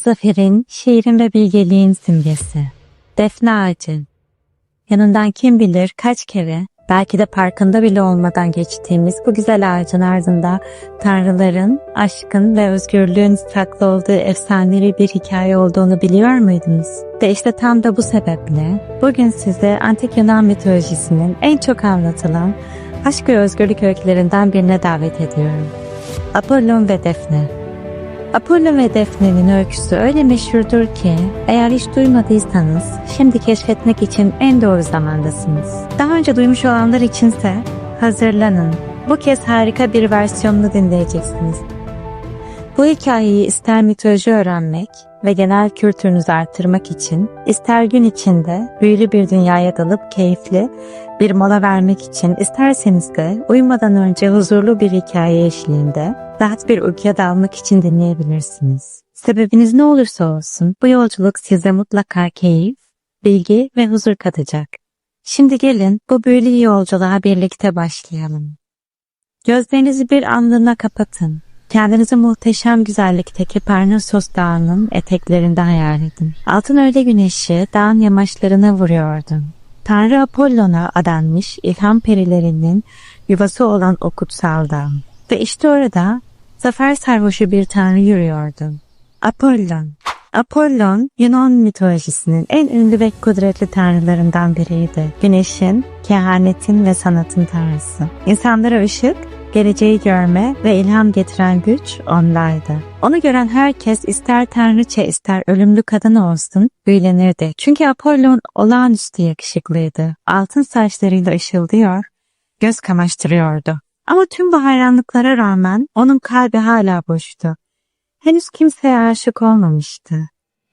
Zaferin, şiirin ve bilgeliğin simgesi. Defne ağacı. Yanından kim bilir kaç kere, belki de farkında bile olmadan geçtiğimiz bu güzel ağacın ardında tanrıların, aşkın ve özgürlüğün saklı olduğu efsanevi bir hikaye olduğunu biliyor muydunuz? Ve işte tam da bu sebeple bugün size Antik Yunan mitolojisinin en çok anlatılan aşk ve özgürlük öykülerinden birine davet ediyorum. Apollon ve Defne. Apollo ve Defne'nin öyküsü öyle meşhurdur ki eğer hiç duymadıysanız şimdi keşfetmek için en doğru zamandasınız. Daha önce duymuş olanlar içinse hazırlanın. Bu kez harika bir versiyonunu dinleyeceksiniz. Bu hikayeyi ister mitoloji öğrenmek ve genel kültürünüzü artırmak için, ister gün içinde büyülü bir dünyaya dalıp keyifli bir mola vermek için, isterseniz de uyumadan önce huzurlu bir hikaye eşliğinde rahat bir uykuya dalmak için dinleyebilirsiniz. Sebebiniz ne olursa olsun bu yolculuk size mutlaka keyif, bilgi ve huzur katacak. Şimdi gelin bu büyülü yolculuğa birlikte başlayalım. Gözlerinizi bir anlığına kapatın. Kendinizi muhteşem güzellikteki Parnassos Dağı'nın eteklerinde hayal edin. Altın öğle güneşi dağın yamaçlarına vuruyordu. Tanrı Apollon'a adanmış ilham perilerinin yuvası olan o kutsal dağ. Ve işte orada zafer sarhoşu bir tanrı yürüyordu. Apollon. Apollon, Yunan mitolojisinin en ünlü ve kudretli tanrılarından biriydi. Güneşin, kehanetin ve sanatın tanrısı. İnsanlara ışık, geleceği görme ve ilham getiren güç ondaydı. Onu gören herkes ister tanrıça ister ölümlü kadın olsun büyülenirdi. Çünkü Apollon olağanüstü yakışıklıydı. Altın saçlarıyla ışıldıyor, göz kamaştırıyordu. Ama tüm bu hayranlıklara rağmen onun kalbi hala boştu. Henüz kimseye aşık olmamıştı.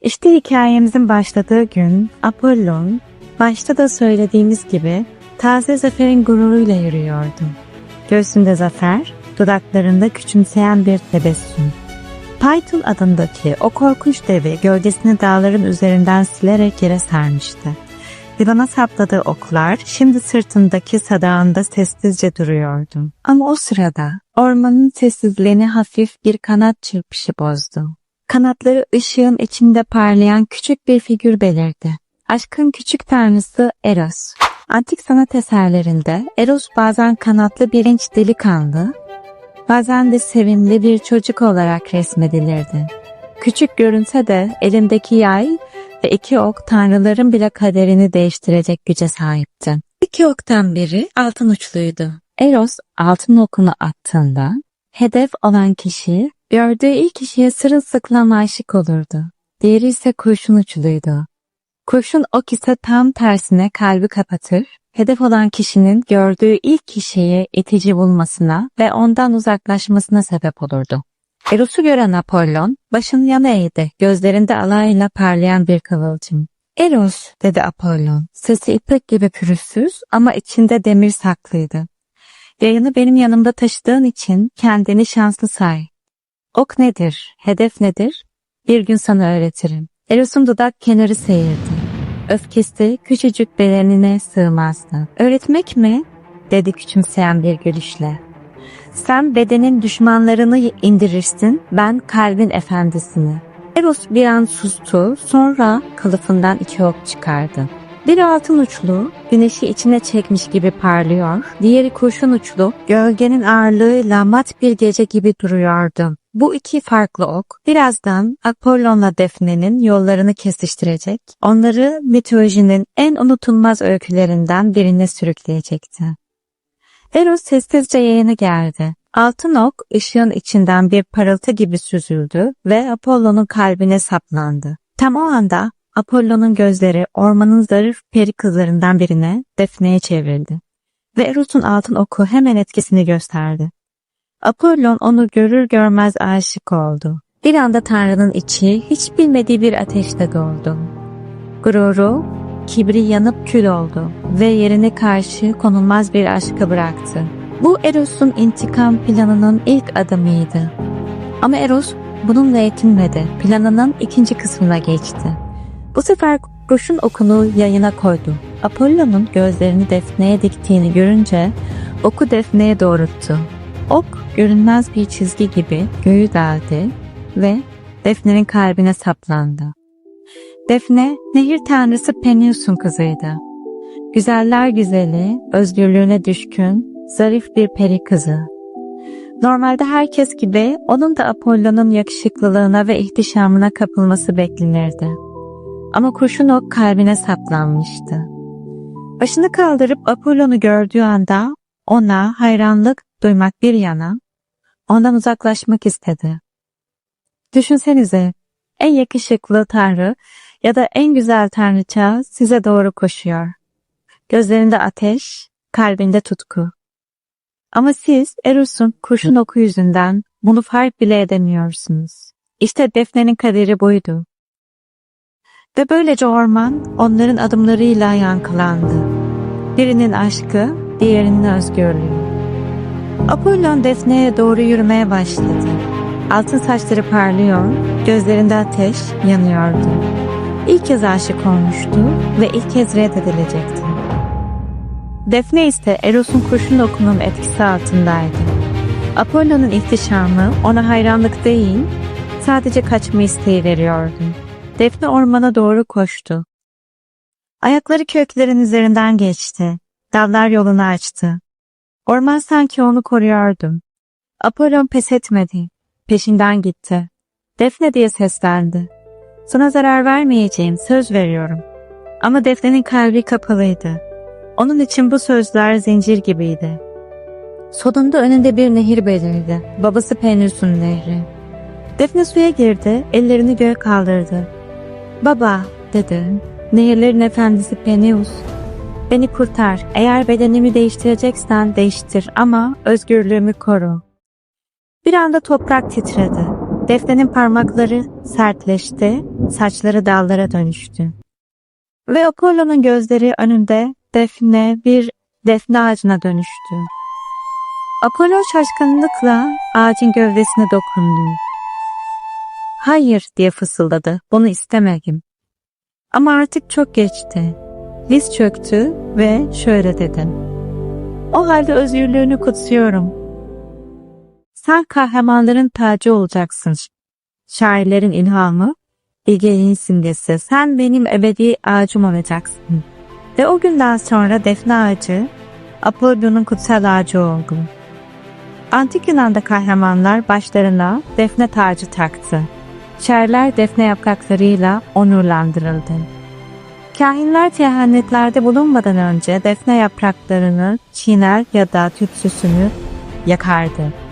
İşte hikayemizin başladığı gün Apollon, başta da söylediğimiz gibi taze zaferin gururuyla yürüyordu. Göğsünde zafer, dudaklarında küçümseyen bir tebessüm. Python adındaki o korkunç devi gölgesini dağların üzerinden silerek yere sermişti. Yılana sapladığı oklar şimdi sırtındaki sadağında sessizce duruyordu. Ama o sırada ormanın sessizliğini hafif bir kanat çırpışı bozdu. Kanatları ışığın içinde parlayan küçük bir figür belirdi. Aşkın küçük tanrısı Eros. Antik sanat eserlerinde Eros bazen kanatlı bir genç delikanlı, bazen de sevimli bir çocuk olarak resmedilirdi. Küçük görünse de elindeki yay ve iki ok tanrıların bile kaderini değiştirecek güce sahipti. İki oktan biri altın uçluydu. Eros altın okunu attığında hedef olan kişi gördüğü ilk kişiye sırılsıklam aşık olurdu. Diğeri ise kurşun uçluydu. Kurşun ok ise tam tersine kalbi kapatır, hedef olan kişinin gördüğü ilk kişiyi itici bulmasına ve ondan uzaklaşmasına sebep olurdu. Eros'u gören Apollon, başını yana eğdi, gözlerinde alayla parlayan bir kıvılcım. "Eros," dedi Apollon, sesi ipek gibi pürüzsüz ama içinde demir saklıydı. "Yayını benim yanımda taşıdığın için kendini şanslı say. Ok nedir, hedef nedir? Bir gün sana öğretirim." Eros'un dudak kenarı seyirdi. Öfkesi küçücük bedenine sığmazdı. "Öğretmek mi?" dedi küçümseyen bir gülüşle. "Sen bedenin düşmanlarını indirirsin, ben kalbin efendisini." Eros bir an sustu, sonra kılıfından iki ok çıkardı. Biri altın uçlu, güneşi içine çekmiş gibi parlıyor, diğeri kurşun uçlu, gölgenin ağırlığıyla mat bir gece gibi duruyordu. Bu iki farklı ok, birazdan Apollon'la Defne'nin yollarını kesiştirecek, onları mitolojinin en unutulmaz öykülerinden birine sürükleyecekti. Eros sessizce yayını gerdi. Altın ok, ışığın içinden bir parıltı gibi süzüldü ve Apollon'un kalbine saplandı. Tam o anda Apollon'un gözleri ormanın zarif peri kızlarından birine, Defne'ye çevrildi. Ve Eros'un altın oku hemen etkisini gösterdi. Apollon onu görür görmez aşık oldu. Bir anda Tanrı'nın içi hiç bilmediği bir ateşle doldu. Gururu, kibri yanıp kül oldu ve yerine karşı konulmaz bir aşka bıraktı. Bu Eros'un intikam planının ilk adımıydı. Ama Eros bununla yetinmedi. Planının ikinci kısmına geçti. Bu sefer kurşun okunu yayına koydu. Apollon'un gözlerini Defne'ye diktiğini görünce oku Defne'ye doğrulttu. Ok görünmez bir çizgi gibi göğü deldi ve Defne'nin kalbine saplandı. Defne, nehir tanrısı Peneus'un kızıydı. Güzeller güzeli, özgürlüğüne düşkün, zarif bir peri kızı. Normalde herkes gibi onun da Apollo'nun yakışıklılığına ve ihtişamına kapılması beklenirdi. Ama kurşun ok kalbine saplanmıştı. Başını kaldırıp Apollo'nu gördüğü anda ona hayranlık duymak bir yana ondan uzaklaşmak istedi. Düşünsenize, en yakışıklı tanrı ya da en güzel tanrıça size doğru koşuyor. Gözlerinde ateş, kalbinde tutku. Ama siz Eros'un kurşun oku yüzünden bunu fark bile edemiyorsunuz. İşte Defne'nin kaderi buydu. Ve böylece orman onların adımlarıyla yankılandı. Birinin aşkı, diğerinin özgürlüğü. Apollon Defne'ye doğru yürümeye başladı. Altın saçları parlıyor, gözlerinde ateş yanıyordu. İlk kez aşık olmuştu ve ilk kez reddedilecekti. Defne ise Eros'un kurşun okunun etkisi altındaydı. Apollon'un ihtişamı ona hayranlık değil, sadece kaçma isteği veriyordu. Defne ormana doğru koştu. Ayakları köklerin üzerinden geçti. Dallar yolunu açtı. Orman sanki onu koruyordu. Apollon pes etmedi. Peşinden gitti. Defne diye seslendi. Sana zarar vermeyeceğim, söz veriyorum. Ama Defne'nin kalbi kapalıydı. Onun için bu sözler zincir gibiydi. Sonunda önünde bir nehir belirdi. Babası Peneus'un nehri. Defne suya girdi, ellerini göğe kaldırdı. Baba, dedi. Nehirlerin efendisi Peneus. Beni kurtar. Eğer bedenimi değiştireceksen değiştir ama özgürlüğümü koru. Bir anda toprak titredi. Defne'nin parmakları sertleşti, saçları dallara dönüştü. Ve Apollo'nun gözleri önünde Defne bir defne ağacına dönüştü. Apollo şaşkınlıkla ağacın gövdesine dokundu. Hayır diye fısıldadı. Bunu istemedim. Ama artık çok geçti. Diz çöktü ve şöyle dedi. O halde özgürlüğünü kutsuyorum. Sen kahramanların tacı olacaksın. Şairlerin ilhamı, bilgeliğin simgesi. Sen benim ebedi ağacım olacaksın. Ve o günden sonra defne ağacı, Apollon'un kutsal ağacı oldu. Antik Yunan'da kahramanlar başlarına defne tacı taktı. Şairler defne yapraklarıyla onurlandırıldı. Kahinler kehanetlerde bulunmadan önce defne yapraklarını çiğner ya da tütsüsünü yakardı.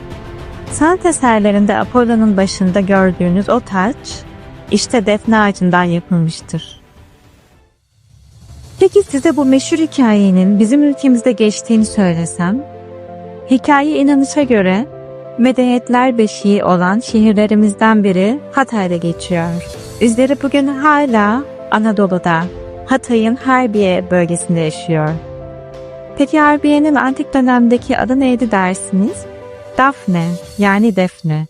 Sanat eserlerinde Apollon'un başında gördüğünüz o taç, işte defne ağacından yapılmıştır. Peki size bu meşhur hikayenin bizim ülkemizde geçtiğini söylesem? Hikaye inanışa göre medeniyetler beşiği olan şehirlerimizden biri Hatay'da geçiyor. İzleri bugün hala Anadolu'da, Hatay'ın Harbiye bölgesinde yaşıyor. Peki Harbiye'nin antik dönemdeki adı neydi dersiniz? Dafne, yani Defne.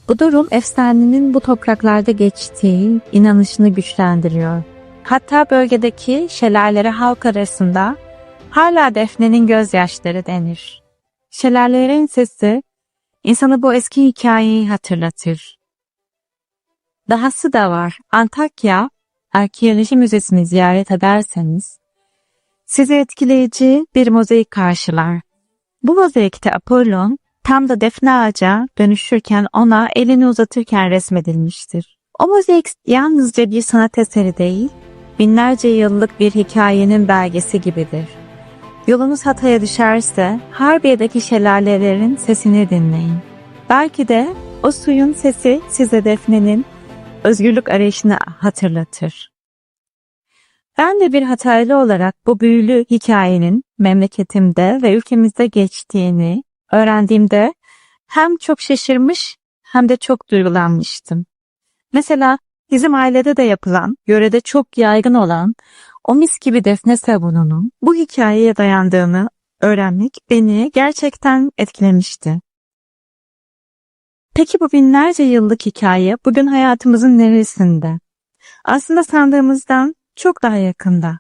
Bu durum efsanenin bu topraklarda geçtiği inanışını güçlendiriyor. Hatta bölgedeki şelalelere halk arasında hala Defne'nin gözyaşları denir. Şelalelerin sesi insanı bu eski hikayeyi hatırlatır. Dahası da var. Antakya Arkeoloji Müzesi'ni ziyaret ederseniz sizi etkileyici bir mozaik karşılar. Bu mozaikte Apollon tam da defne ağaca dönüşürken ona elini uzatırken resmedilmiştir. O mozaik yalnızca bir sanat eseri değil, binlerce yıllık bir hikayenin belgesi gibidir. Yolunuz Hatay'a düşerse Harbiye'deki şelalelerin sesini dinleyin. Belki de o suyun sesi size Defne'nin özgürlük arayışını hatırlatır. Ben de bir Hataylı olarak bu büyülü hikayenin memleketimde ve ülkemizde geçtiğini öğrendiğimde hem çok şaşırmış hem de çok duygulanmıştım. Mesela bizim ailede de yapılan, yörede çok yaygın olan o mis gibi defne sabununun bu hikayeye dayandığını öğrenmek beni gerçekten etkilemişti. Peki bu binlerce yıllık hikaye bugün hayatımızın neresinde? Aslında sandığımızdan çok daha yakında.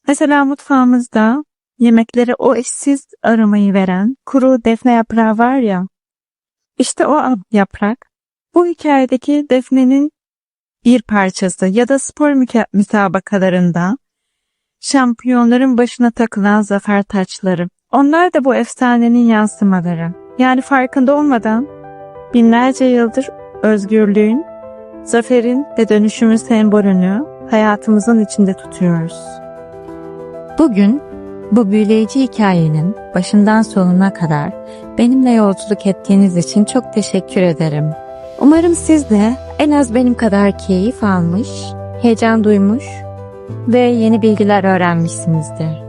Mesela mutfağımızda yemeklere o eşsiz aromayı veren kuru defne yaprağı var ya, işte o yaprak Bu hikayedeki Defne'nin bir parçası ya da spor müsabakalarında şampiyonların başına takılan zafer taçları. Onlar da bu efsanenin yansımaları. Yani farkında olmadan binlerce yıldır özgürlüğün, zaferin ve dönüşümün sembolünü hayatımızın içinde tutuyoruz. Bugün bu büyüleyici hikayenin başından sonuna kadar benimle yolculuk ettiğiniz için çok teşekkür ederim. Umarım siz de en az benim kadar keyif almış, heyecan duymuş ve yeni bilgiler öğrenmişsinizdir.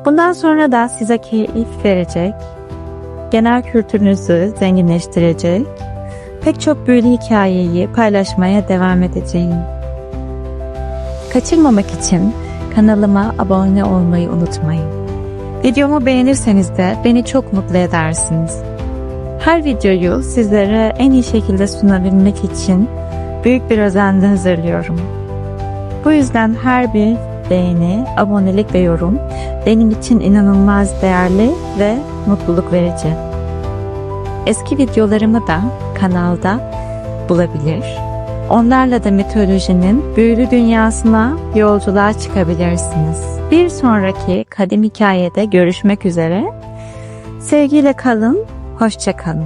Bundan sonra da size keyif verecek, genel kültürünüzü zenginleştirecek pek çok büyülü hikayeyi paylaşmaya devam edeceğim. Kaçırmamak için kanalıma abone olmayı unutmayın. Videomu beğenirseniz de beni çok mutlu edersiniz. Her videoyu sizlere en iyi şekilde sunabilmek için büyük bir özenle hazırlıyorum. Bu yüzden her bir beğeni, abonelik ve yorum benim için inanılmaz değerli ve mutluluk verici. Eski videolarımı da kanalda bulabilir. Onlarla da mitolojinin büyülü dünyasına yolculuğa çıkabilirsiniz. Bir sonraki kadim hikayede görüşmek üzere. Sevgiyle kalın, hoşça kalın.